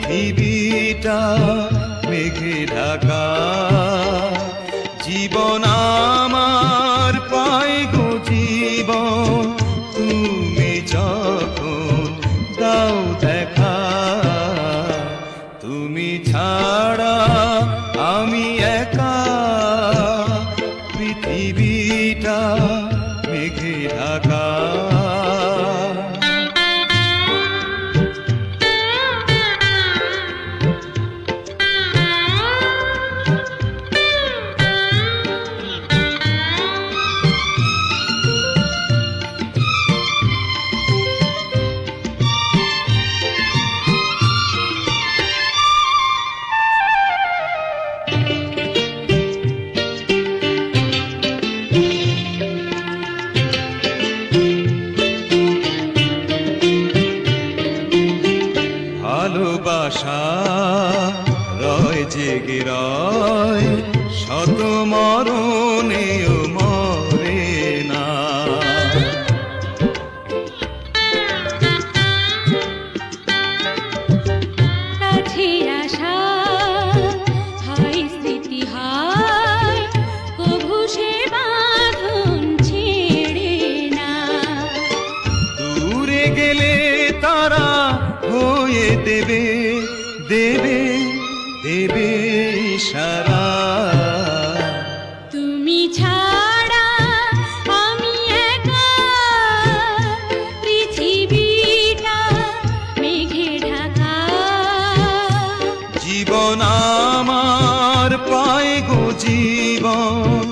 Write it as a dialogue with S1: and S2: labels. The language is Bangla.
S1: পৃথিবীটা মেঘে ঢাকা। জীবন আমার পায় গো জীবন, তুমি যখন দাও দেখা। তুমি ছাড়া আমি একা, পৃথিবীটা মেঘে ঢাকা। ভালোবাসা রয় জেগে রয়, শত মরণেও মরে না।
S2: কাছে আসা হয় স্মৃতি হয়, কভু সে বাঁধন ছেড়ে না।
S1: দূরে গেলে তারা হয়ে দেবে দেবে দেবে ইশারা।
S2: তুমি ছাড়া আমি একা, পৃথিবীটা মেঘে ঢাকা।
S1: জীবন আমার পায় গো জীবন,